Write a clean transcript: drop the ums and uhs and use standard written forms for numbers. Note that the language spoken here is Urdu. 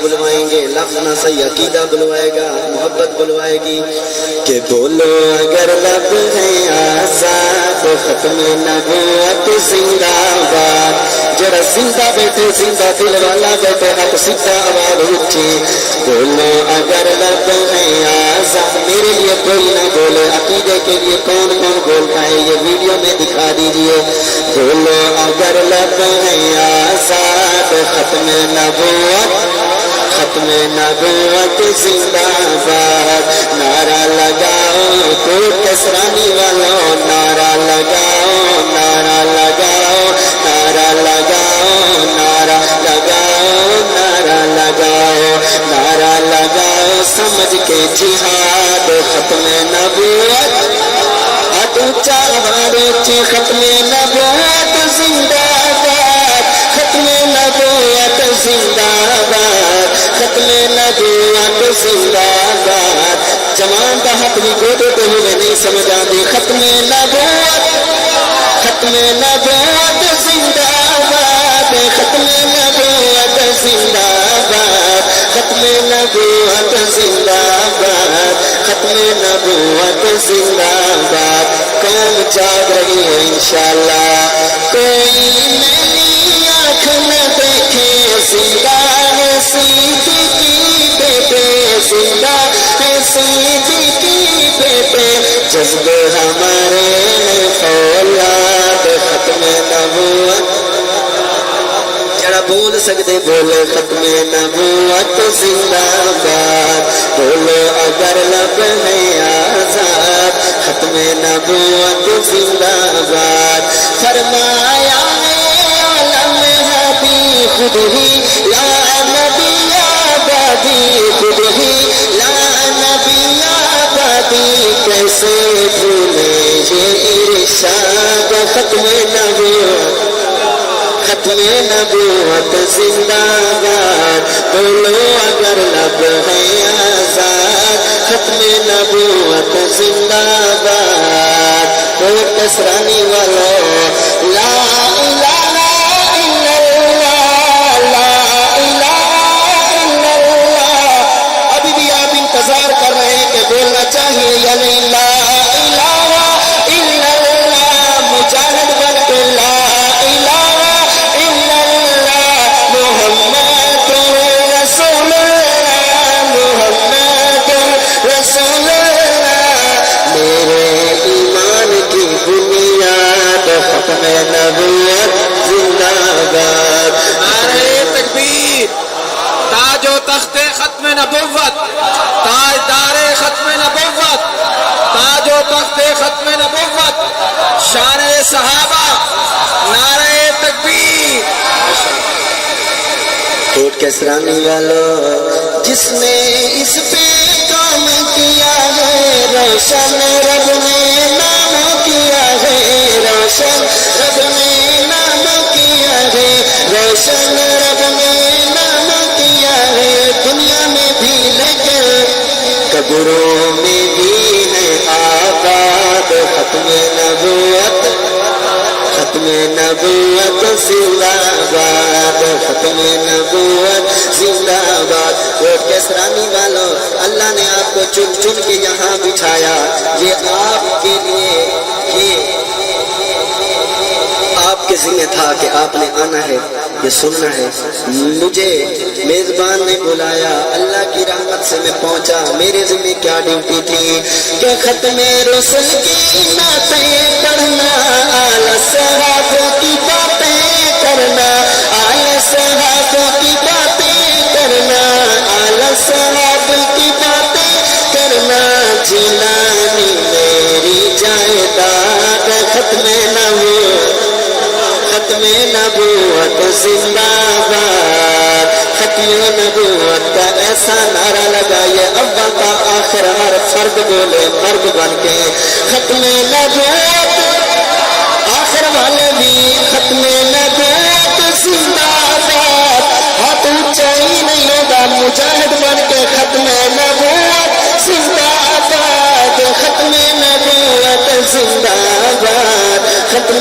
بلوائیں گے، لفظ نہ صحیح عقیدہ بلوائے گا، محبت بلوائے گی کہ بولو اگر لب ہے آزاد ختم نبوت زندہ باد. جڑا زندہ بیٹھے زندہ دل والا بیٹھے حق سیدھا آواز اٹھے بولو اگر لب ہے آزاد. میرے لیے کوئی نہ بولے، عقیدے کے لیے کون کون بولتا ہے یہ ویڈیو میں دکھا دیجئے. بولو اگر لب ہے آزاد ختم نبوت، ختم نبوت زندہ باد. نعرہ لگاؤ تو کسرانی والوں، نعرہ لگاؤ، نعرہ لگاؤ، نعرہ لگاؤ، نعرہ لگاؤ، نعرہ لگاؤ، نعرہ لگاؤ سمجھ کے جہاد ختم نبوت. اونچا آواز اونچی ختم نبوت زندہ باد، ختم نبوت زندہ باد، ختم نبوت زندہ باد. جوان کا حق بھی گوٹے پہ ہوئے نہیں سمجھ آتی. ختم نبوت، ختم نبوت زندہ باد، ختم نبوت زندہ باد، ختم نبوت زندہ باد، ختم نبوت زندہ باد. قوم جاگ رہی ہے انشاءاللہ. کوئی میری آنکھ نہ دیکھے زندہ ہے صدیقی بیٹے، زندہ ہے صدیقی بیٹے. جذب ہمارے ہیں فولاد ختم نبوت. جڑا بول سکتے بولے ختم نبوت زندہ باد. بولو اگر لب ہے آزاد ختم نبوت زندہ باد. فرمایا عالم ہدی خود ہی لا نبی آبادی، خود ہی لا نبی آبادی. کیسے بھولے یہ ارشاد ختم نبوت، ختم نبوت زندہ باد. بولو اگر لب ہے آزاد ختم نبوت زندہ باد. کوئی کسرانی والو لا الہ الا اللہ، لا الہ الا اللہ. ابھی بھی آپ انتظار کر رہے ہیں کہ بولنا چاہیے یا نہیں. لا الہ الا اللہ. مجاہد بن کے لا الہ الا اللہ محمد رسول اللہ، محمد رسول اللہ. میرے ایمان کی بنیاد ختم نبوت زندہ باد. نعرہ تکبیر. تاج و تخت ختم نبوت، تاجدار ختم نبوت، تاج و تخت ختم نبوت، شان صحابہ. نعرہ تکبیر. کوٹ کسرانی والو جس نے اس پہ کام کیا ہے روشن رب نے نام کیا ہے، روشن رب نے نام کیا ہے، روشن رب نے نام کیا ہے. دنیا میں بھی لیکن قبروں میں بھی ہے آباد ختم نبوت، ختم نبوت زندہ باد، ختم نبوت زندہ باد. کوٹ کسرانی والوں اللہ نے آپ کو چن چن کے یہاں بٹھایا. یہ آپ کے لیے، یہ آپ کے ذمہ تھا کہ آپ نے آنا ہے، یہ سننا ہے. مجھے میزبان نے بلایا، اللہ کی رحمت سے میں پہنچا. میرے ذمہ کیا ڈیوٹی تھی کہ ختم رسل کی نعتیں پڑھنا، آل صحابہ کی باتیں کرنا، آل صحابہ کی باتیں کرنا، آل صحابہ کی باتیں کرنا. جیلانی میری جائیداد ختم نبوت، ختم نبوت زندہ باد. ختم نبوت کا ایسا نعرہ لگائیے اول کا آخر ہر فرد بولے مرد بن کے ختم نبوت. آخر والے بھی ختم نبوت زندہ باد. ہاتھ اونچا ہی نہیں ہوگا مجاہد بن کے ختم نبوت زندہ باد، ختم نبوت زندہ باد، ختم